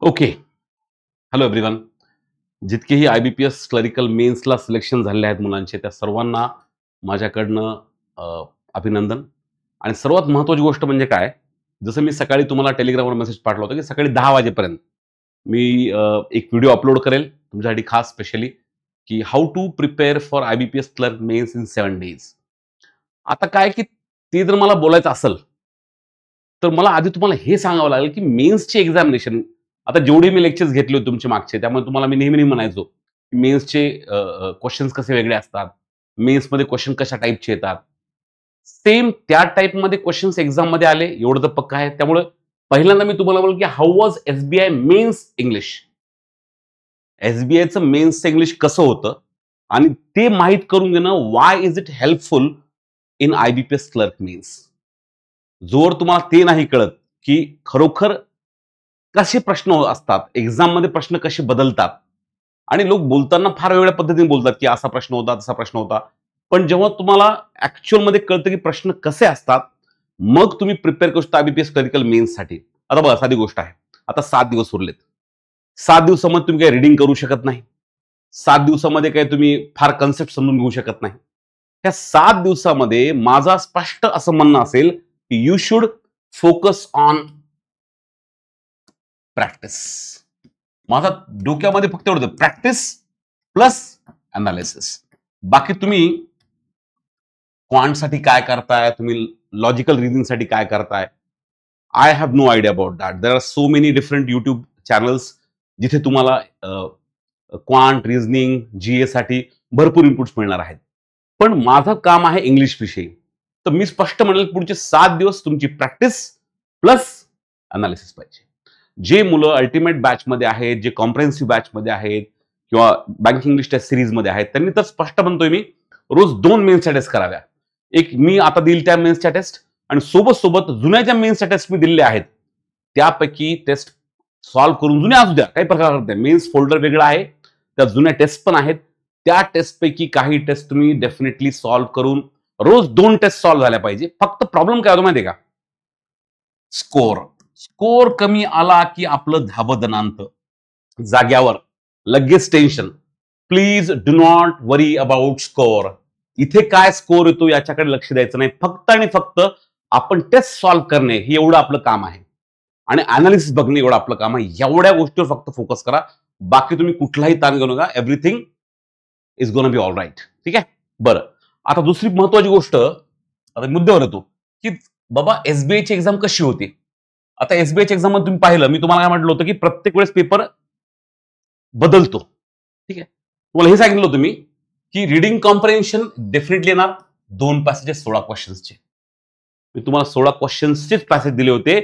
Okay. Hello everyone. जितकेही IBPS clerical मेन्सला selection झालेले आहेत मुलांचे, त्या सर्वांना माझ्याकडनं अभिनंदन. आणि सर्वात महत्त्वाची गोष्ट म्हणजे काय, जसं मी सकाळी तुम्हाला टेलिग्रामवर मेसेज पाठवला होता, की सकाळी 10 वाजेपर्यंत मी एक व्हिडिओ अपलोड करेल तुमच्यासाठी खास स्पेशली, की how to prepare for IBPS clerk mains in 7 days. आता काय की ते जर मला बोलायचं असेल, तर मला आधी तुम्हाला हे सांगावं लागेल, की मेन्सची एक्झामिनेशन आता जेवढे मी लेक्चर्स घेतले होते तुमचे मागचे, त्यामुळे तुम्हाला मी नेहमी म्हणायचो, की मेन्सचे क्वेश्चन्स कसे वेगळे असतात, मेन्समध्ये क्वेश्चन कशा टाईपचे येतात. सेम त्या टाईपमध्ये क्वेश्चन्स एक्झाममध्ये आले, एवढं तर पक्का आहे. त्यामुळे पहिल्यांदा मी तुम्हाला बोललो, की how was SBI mains English. SBIचं मेन्सचं इंग्लिश कसं होतं आणि ते माहीत करून घेणं, why is it helpful in IBPS clerk mains. जोर तुम्हाला ते नाही कळत, की खरोखर कसे प्रश्न असतात, एक्झाममध्ये प्रश्न कसे बदलतात. आणि लोक बोलताना फार वेगळ्या पद्धतीने बोलतात, की असा प्रश्न होता, तसा प्रश्न होता. पण जेव्हा तुम्हाला ॲक्च्युअलमध्ये कळतं, की प्रश्न कसे असतात, मग तुम्ही प्रिपेअर करू शकता IBPS क्लरिकल मेन्ससाठी. आता बघा, साधी गोष्ट आहे. आता 7 दिवस उरलेत. 7 दिवसामध्ये तुम्ही काही रीडिंग करू शकत नाही. 7 दिवसामध्ये काही तुम्ही फार कन्सेप्ट समजून घेऊ शकत नाही. त्या 7 दिवसामध्ये माझा स्पष्ट असं म्हणणं असेल, की you should focus on practice. माझा डोक्यामध्ये फक्त एवढं, प्रॅक्टिस प्लस अनालिसिस. बाकी तुम्ही क्वांटसाठी काय करताय, तुम्ही लॉजिकल रिझनिंगसाठी काय करताय, I have no idea about that. There are so many different YouTube channels जिथे तुम्हाला क्वांट, रिझनिंग, GA साठी भरपूर इनपुट्स मिळणार आहेत. पण माझं काम आहे इंग्लिश विषयी. तर मी स्पष्ट म्हणेल, पुढचे 7 दिवस तुमची प्रॅक्टिस प्लस अनालिसिस पाहिजे. जे मुलं अल्टिमेट बॅचमध्ये आहेत, जे कॉम्प्रेहेन्सिव्ह बॅचमध्ये आहेत किंवा बँकिंग इंग्लिश टेस्ट सिरीजमध्ये आहेत, त्यांनी तर स्पष्ट म्हणतोय मी, रोज 2 मेन्सच्या टेस्ट कराव्या. एक मी आता देईल त्या मेन्सच्या टेस्ट, आणि सोबत जुन्या ज्या मेन्सच्या टेस्ट मी दिलेल्या आहेत त्यापैकी टेस्ट सॉल्व्ह करून, जुन्या असू द्या, काही प्रकार करत नाही, मेन्स फोल्डर वेगळा आहे, त्या जुन्या टेस्ट पण आहेत. त्या टेस्टपैकी काही टेस्ट तुम्ही डेफिनेटली सॉल्व्ह करून, रोज 2 टेस्ट सॉल्व्ह झाल्या पाहिजे. फक्त प्रॉब्लेम काय होतो माहिती आहे का, स्कोर कमी आला की आपलं धाबदनांत, जाग्यावर लगेच tension. Please do not worry about score. इथे काय स्कोर येतो याच्याकडे लक्ष द्यायचं नाही. फक्त आणि फक्त आपण टेस्ट सॉल्व्ह करणे हे एवढं आपलं काम आहे, आणि अनालिसिस बघणे एवढं आपलं काम आहे. एवढ्या गोष्टीवर फक्त फोकस करा. बाकी तुम्ही कुठलाही ताण घेऊ नका. Everything is gonna be all right. ठीक आहे. बरं, आता दुसरी महत्वाची गोष्ट, आता मुद्द्यावर येतो, की बाबा SBIची एक्झाम कशी होती. आता SBIच्या एक्झाम मध्ये तुम्ही पाहिलं, मी तुम्हाला काय म्हटलं होतं, की प्रत्येक वेळेस पेपर बदलतो. ठीक आहे. तुम्हाला हे सांगितलं होतं मी, की रिडिंग कॉम्प्रिहेन्शन डेफिनेटली येणार 2 पॅसेजेस 16 क्वेश्चन्सचे. मी तुम्हाला 16 क्वेश्चन्सचेच पॅसेज दिले होते.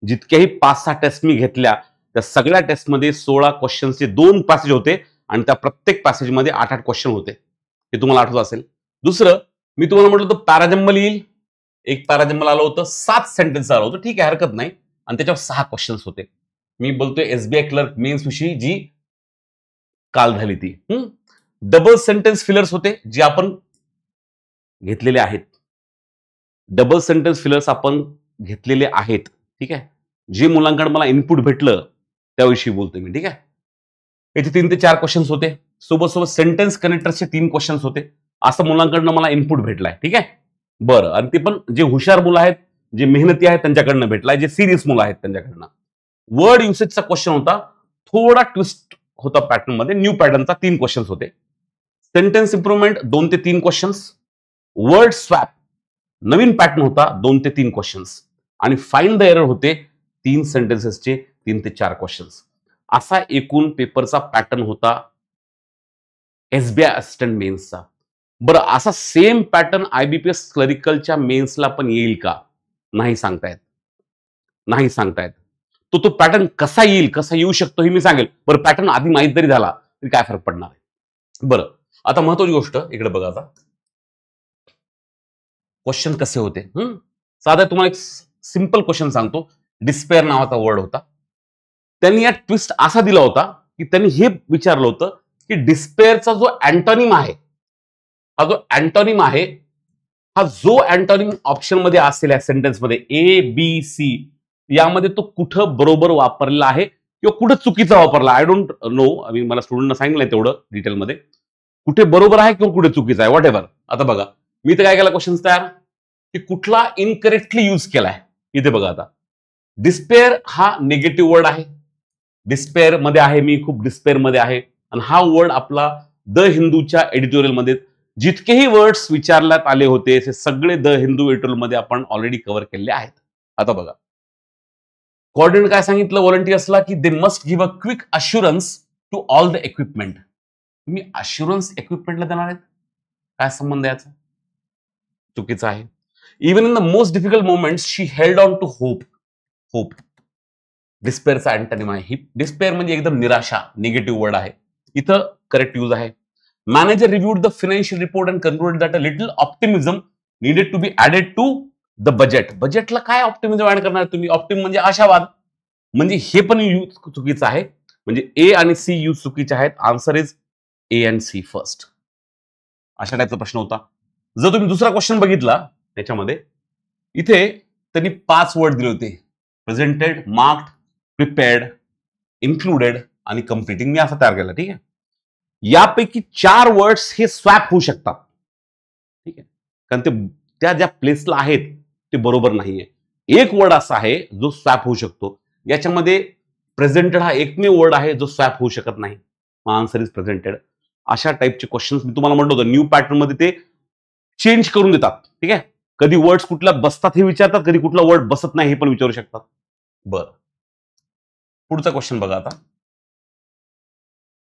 जितक्याही 5-6 टेस्ट मी घेतल्या, त्या सगळ्या टेस्टमध्ये 16 क्वेश्चन्सचे 2 पॅसेज होते, आणि त्या प्रत्येक पॅसेजमध्ये 8-8 क्वेश्चन होते. हे तुम्हाला आठवत असेल. दुसरं, मी तुम्हाला म्हटलं होतं पॅराजम्बल येईल. एक पॅराजम्बल आलं होतं, 7 सेंटेन्स आलं होतं. ठीक आहे, हरकत नाही. आणि त्याच्यावर 6 क्वेश्चन्स होते. मी बोलतोय SBI क्लर्क मेन्स विषयी जी काल झाली ती. डबल सेंटेन्स फिलर्स होते, जे आपण घेतलेले आहेत. डबल सेंटेन्स फिलर्स आपण घेतलेले आहेत. ठीक आहे. जे मुलांकडे मला इनपुट भेटलं त्याविषयी बोलतोय मी. ठीक आहे. याचे 3 ते 4 क्वेश्चन्स होते. सोबत सेंटेन्स कनेक्टर्सचे 3 क्वेश्चन्स होते. असं मुलांकडनं मला इनपुट भेटलाय. ठीक आहे. बरं, आणि ते पण जे हुशार मुलं आहेत, जे मेहनती आहेत त्यांच्याकडनं भेटलाय, जे सिरियस मुलं आहेत त्यांच्याकडनं. वर्ड युसेजचा क्वेश्चन होता, थोडा ट्विस्ट होता पॅटर्न मध्ये, न्यू पॅटर्नचा 3 क्वेश्चन्स होते. सेंटेन्स इम्प्रुव्हमेंट 2 ते 3 क्वेश्चन्स. वर्ड स्वॅप नवीन पॅटर्न होता, 2 ते 3 क्वेश्चन्स. आणि फाइंड द एरर होते 3 सेंटेन्सेसचे 3 ते 4 क्वेश्चन्स. असा एकूण पेपरचा पॅटर्न होता SBI असिस्टंट मेन्सचा. बरं, असा सेम पॅटर्न IBPS क्लरिकलच्या मेन्सला पण येईल का? नाही सांगतायत. तो पॅटर्न कसा येईल, कसा येऊ शकतो हे मी सांगेल. बरं, पॅटर्न आधी माहीत जरी झाला तरी काय फरक पडणार आहे. बरं, आता महत्वाची गोष्ट इकडे बघा. आता क्वेश्चन कसे होते. साधा तुम्हाला एक सिंपल क्वेश्चन सांगतो. डिस्पेअर नावाचा वर्ड होता. त्यांनी या ट्विस्ट असा दिला होता, की त्यांनी हे विचारलं होतं, की डिस्पेअरचा जो अँटोनिम आहे, हा जो अँटोनिम ऑप्शन मध्ये असेल या सेंटेन्स मध्ये, A, B, C, यामध्ये तो कुठं बरोबर वापरलेला आहे किंवा कुठे चुकीचा वापरला, आय डोंट नो, आम्ही मला स्टुडंटना सांगितलंय तेवढं डिटेलमध्ये, कुठे बरोबर आहे किंवा कुठे चुकीचा आहे, व्हॉट एव्हर. आता बघा, मी तर काय केलं क्वेश्चन तयार, की कुठला इनकरेक्टली यूज केलाय. इथे बघा, आता डिस्पेअर हा निगेटिव्ह वर्ड आहे, डिस्पेअर मध्ये आहे, मी खूप डिस्पेअर मध्ये आहे, आणि हा वर्ड आपला द हिंदूच्या एडिटोरियल मध्ये जितकेही वर्ड्स विचारण्यात आले होते ते सगळे द हिंदू एडिटोरियल मध्ये आपण ऑलरेडी कव्हर केलेले आहेत. आता बघा, कोऑर्डिनेटर काय सांगितलं व्हॉलंटियर्सला, की they must give a quick assurance to all the equipment. तुम्ही अश्युरन्स इक्विपमेंटला देणार आहेत, काय संबंध याचा? चुकीचं आहे. Even in the most difficult moments she held on to hope. Hope डिस्पेअरचा अँटोनिम आहे. ही डिस्पेअर म्हणजे एकदम निराशा, निगेटिव्ह वर्ड आहे. इथं करेक्ट यूज आहे. Manager reviewed the financial report and concluded that a little optimism needed to be added to the budget. बजेटला काय ऑप्टिमिझम ऍड करणार तुम्ही? ऑप्टिम म्हणजे आशावाद, म्हणजे हे पण यूज चुकीचं आहे. म्हणजे ए आणि सी यूज चुकीचे आहेत. Answer is A and C first. अशा टाईपचा प्रश्न होता. जर तुम्ही दुसरा क्वेश्चन बघितला त्याच्यामध्ये, इथे त्यांनी 5 वर्ड दिले होते, प्रेझेंटेड, मार्क्ड, प्रिपेअर्ड, इन्क्लुडेड आणि कम्प्लिटिंग. मी असा तयार केला, ठीक आहे. यापैकी 4 वर्ड्स हे स्वॅप होऊ शकतात, ठीक आहे, कारण ते त्या ज्या प्लेसला आहेत ते बरोबर नाहीये. एक वर्ड असा आहे जो स्वॅप होऊ शकतो. याच्यामध्ये प्रेझेंटेड हा एकमेव वर्ड आहे जो स्वॅप होऊ शकत नाही. Answer is presented. अशा टाईपचे क्वेश्चन्स मी तुम्हाला म्हटलं होतं, न्यू पॅटर्न मध्ये ते चेंज करून देतात, ठीक आहे. कधी वर्ड्स कुठल्या बसतात हे विचारतात, कधी कुठला वर्ड बसत नाही हे पण विचारू शकतात. बरं, पुढचा क्वेश्चन बघा. आता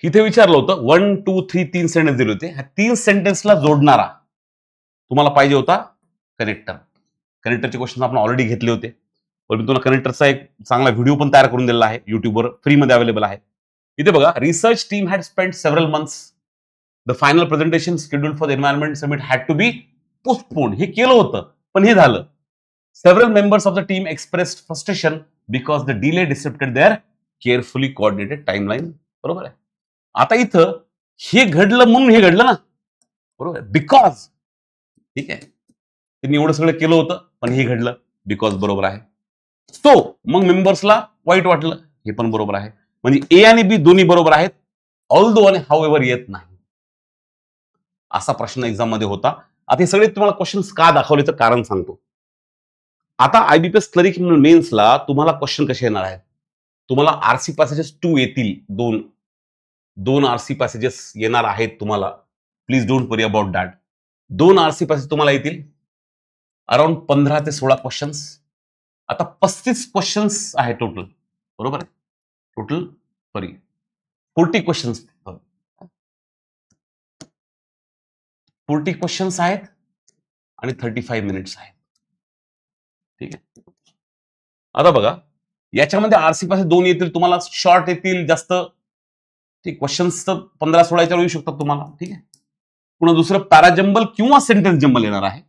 इथे विचारलं होतं 1, 2, 3 3 सेंटेन्स दिले होते. ह्या 3 सेंटेन्सला जोडणारा तुम्हाला पाहिजे होता कनेक्टर. कनेक्टरचे क्वेश्चन आपण ऑलरेडी घेतले होते, पण मी तुम्हाला कनेक्टरचा एक चांगला व्हिडिओ पण तयार करून दिलेला आहे, युट्यूबवर फ्रीमध्ये अवेलेबल आहे. इथे बघा, research team had spend several months. The final presentation scheduled for the environment summit had to be postponed. हे केलं होतं पण हे झालं. Several members of the team expressed frustration because the delay disturbed their carefully coordinated timeline. बरोबर आहे. आता इथं हे घडलं म्हणून हे घडलं ना, बरोबर आहे, बिकॉज, ठीक आहे, त्यांनी एवढं सगळं केलं होतं पण हे घडलं बिकॉज, बरोबर आहे. सो मग मेंबर्सला वाईट वाटलं, हे पण बरोबर आहे. म्हणजे ए आणि बी दोन्ही बरोबर आहेत, ऑल्दो आणि हाऊ एव्हर येत नाही. असा प्रश्न एक्झाम मध्ये होता. आता हे सगळे तुम्हाला क्वेश्चन्स का दाखवले कारण सांगतो. आता आयबीपीएस क्लरिक मेन्सला तुम्हाला क्वेश्चन कसे येणार आहेत? तुम्हाला आरसी पॅसेजेस 2 येतील, दोन आरसी पॅसेजेस येणार आहेत तुम्हाला. Please don't worry about that. 2 RC passage तुम्हाला येतील, अराउंड 15 ते 16 क्वेश्चन्स. आता 35 क्वेश्चन्स आहे टोटल, बरोबर आहे. टोटल 40 क्वेश्चन्स, 40 क्वेश्चन्स आहेत आणि 35 मिनिट्स आहेत, ठीक आहे. आता बघा, याच्यामध्ये आरसी पॅसेज 2 येतील तुम्हाला, शॉर्ट येतील जास्त, ठीक. क्वेश्चन्स तर 15-16 याच्यावर येऊ शकतात तुम्हाला, ठीक आहे. पुन्हा दुसरं पॅराजंबल किंवा सेंटेन्स जंबल येणार आहे.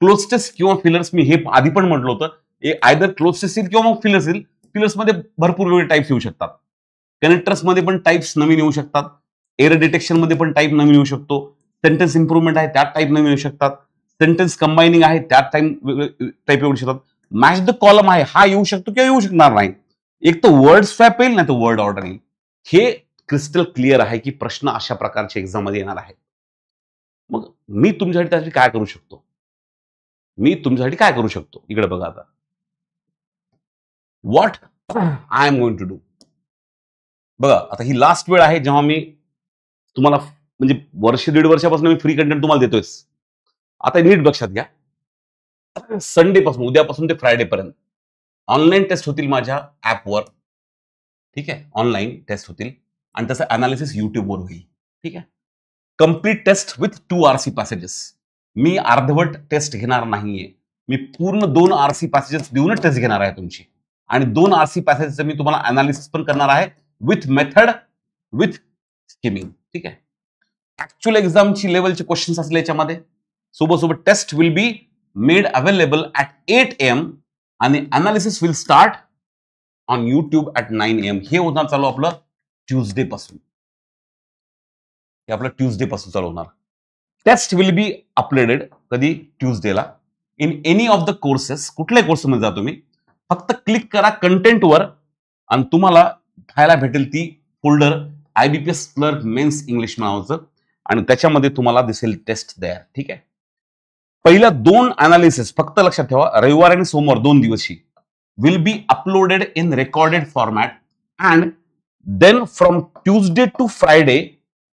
क्लोज टेस्ट किंवा फिलर्स, मी हे आधी पण म्हटलं होतं, आयदर क्लोज टेस्ट येईल किंवा मग फिलर्स येईल. फिलर्स मध्ये भरपूर वेगळे टाइप्स येऊ शकतात. कनेक्टर्स मध्ये पण टाइप्स नवीन येऊ शकतात. एरर डिटेक्शन मध्ये पण टाइप नवीन येऊ शकतो. सेंटेन्स इम्प्रुव्हमेंट आहे त्यात टाइप नवीन येऊ शकतात. सेंटेन्स कंबायनिंग आहे त्यात टाइप येऊ शकतात. मॅच द कॉलम आहे हा येऊ शकतो किंवा येऊ शकणार नाही. एक तर वर्ड स्वॅप येईल नाही तर वर्ड ऑर्डर येईल. हे क्रिस्टल क्लिअर आहे की प्रश्न अशा प्रकारचे एक्झाम मध्ये येणार आहेत. मग मी तुमच्यासाठी त्यासाठी काय करू शकतो? इकडे बघा आता. What I am going to do. बघा आता ही लास्ट वेळ आहे जेव्हा मी तुम्हाला म्हणजे 1-1.5 वर्षापासून मी फ्री कंटेंट तुम्हाला देतोय. आता नीट लक्षात घ्या. संडे पासून, उद्यापासून ते फ्रायडे पर्यंत ऑनलाईन टेस्ट होतील माझ्या ऍपवर, ठीक आहे. ऑनलाईन टेस्ट होतील आणि त्याचं अनालिसिस युट्यूबवर होईल, ठीक आहे. Complete test with 2 RC passages. मी अर्धवट टेस्ट घेणार नाहीये. मी पूर्ण 2 आरसी पॅसेजेस देऊनच टेस्ट घेणार आहे तुमची. आणि 2 आरसी पॅसेजेस मी तुम्हाला अनालिसिस पण करणार आहे विथ मेथड, विथ स्किमिंग, ठीक आहे. ऍक्च्युअल एक्झामची लेवलचे क्वेश्चन्स असले याच्यामध्ये. सोबत test will be made available at 8 AM आणि analysis will start on YouTube at 9 AM. हे होणार चालू आपलं ट्यूजडे पासून. हे आपलं ट्यूजडे पासून चालू होणार. टेस्ट विल बी अपलोडेड कधी? ट्यूजडेला. In any of the courses. कुठल्याही कोर्समध्ये जा तुम्ही, फक्त क्लिक करा कंटेंटवर आणि तुम्हाला खायला भेटेल ती folder IBPS clerk mains English नावाचं, आणि त्याच्यामध्ये तुम्हाला दिसेल टेस्ट द्या. ठीक आहे. पहिल्या 2 अनालिसिस फक्त लक्षात ठेवा, रविवार आणि सोमवार 2 दिवशी will be uploaded in recorded format, and then from Tuesday to Friday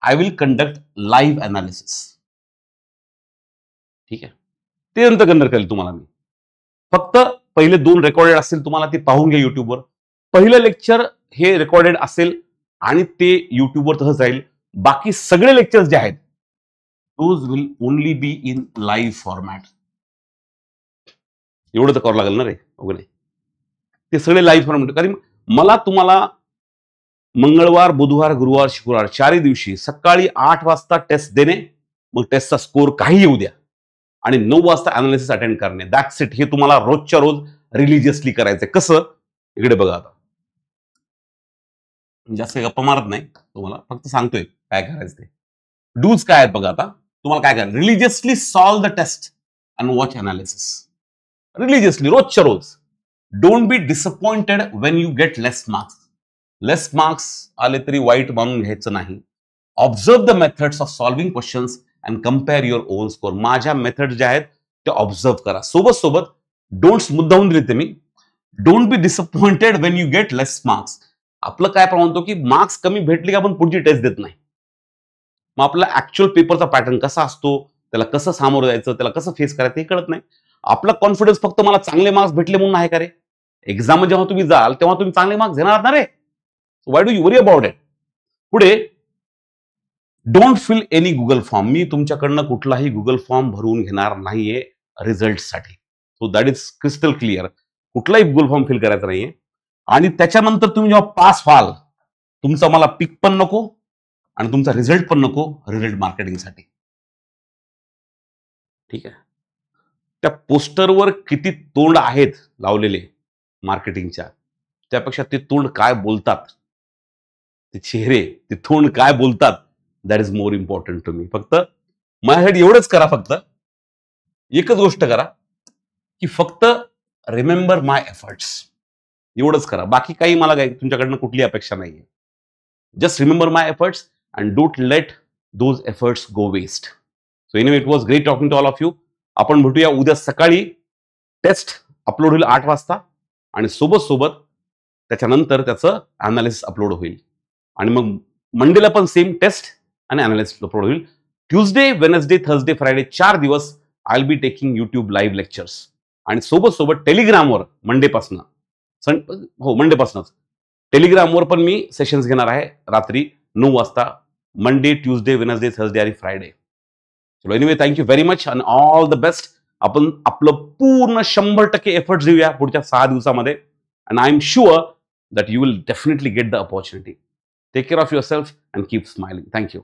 I will conduct live analysis. ठीक आहे. ते नंतर कंडक्ट करेल तुम्हाला मी. फक्त पहिले 2 रेकॉर्डेड असतील, तुम्हाला ते पाहून घ्या युट्यूबवर. पहिलं लेक्चर हे रेकॉर्डेड असेल आणि ते युट्यूबवर तसंच राहील. बाकी सगळे लेक्चर्स जे आहेत those will only be in live format. एवढं तर करावं लागेल ना रे वगैरे. ते सगळे लाईव्ह फॉर्मॅट. कारण मला तुम्हाला मंगळवार, बुधवार, गुरुवार, शुक्रवार 4 दिवशी सकाळी 8 वाजता टेस्ट देणे, मग टेस्टचा स्कोर काही येऊ द्या, आणि 9 वाजता अनालिसिस अटेंड करणे. That's it. हे तुम्हाला रोजच्या रोज रिलिजियसली करायचंय. कसं? इकडे बघा. आता जास्त गप्पा मारत नाही तुम्हाला, फक्त सांगतोय काय करायचं ते. डूज काय आहेत बघा. आता तुम्हाला काय करायचं? Religiously solve the test and watch analysis. Religiously रोजच्या रोज. Don't be disappointed when you get less marks. Less marks आले तरी वाईट मानून घ्यायचं नाही. Observe the methods of solving questions and compare your own score. माझ्या मेथड ज्या आहेत त्या ऑब्झर्व करा. सोबत सोबत डोंट्स मुद्दाहून दिले ते मी. Don't be disappointed when you get less marks. आपलं काय प्रॉब्लेम होतो की मार्क्स कमी भेटले की आपण पुढची टेस्ट देत नाही. मग आपला ऍक्च्युअल पेपरचा पॅटर्न कसा असतो, त्याला कसं सामोरं जायचं, त्याला कसं फेस करायचं हे कळत नाही. आपला कॉन्फिडन्स फक्त मला चांगले मार्क्स भेटले म्हणून आहे का रे? एक्झाम जेव्हा तुम्ही जाल तेव्हा तुम्ही चांगले मार्क्स घेणार ना रे. Why do you worry about it? पुढे don't fill any Google form. मी तुमच्याकडनं कुठलाही गुगल फॉर्म भरून घेणार नाहीये रिझल्टसाठी. So that is crystal clear. कुठलाही गुगल फॉर्म फिल करायचा नाहीये. आणि त्याच्यानंतर तुम्ही जेव्हा पास व्हाल, तुमचा मला पिक पण नको आणि तुमचा रिझल्ट पण नको रिझल्ट मार्केटिंगसाठी. ठीक आहे. त्या पोस्टरवर किती तोंड आहेत लावलेले मार्केटिंगच्या, त्यापेक्षा ते तोंड काय बोलतात, ते चेहरे, ते तोंड काय बोलतात, that is more important to me. फक्त माझ्यासाठी एवढंच करा. फक्त एकच गोष्ट करा की फक्त रिमेंबर माय एफर्ट्स. एवढंच करा. बाकी काही मला तुमच्याकडनं कुठली अपेक्षा नाहीये. Just remember my efforts and don't let those efforts go waste. So anyway, it was great talking to all of you. आपण भेटूया उद्या सकाळी. टेस्ट अपलोड होईल 8 वाजता, आणि सोबत सोबत त्याच्यानंतर त्याचं अनालिसिस अपलोड होईल. आणि मग मंडेला पण सेम टेस्ट आणि अनालिसिस अपलोड होईल. ट्यूजडे, वेनसडे, थर्सडे, फ्रायडे 4 दिवस I will be taking YouTube live lectures. आणि सोबत सोबत टेलिग्रामवर मंडेपासून मंडेपासूनच टेलिग्रामवर पण मी सेशन्स घेणार आहे रात्री 9 वाजता. मंडे, ट्यूजडे, वेनसडे, थर्सडे आणि फ्रायडे. चलो anyway, thank you very much and all the best. आपण आपलं पूर्ण 100% एफर्ट्स देऊया पुढच्या 6 दिवसामध्ये. And I am sure that you will definitely get the opportunity. Take care of yourself and keep smiling. Thank you.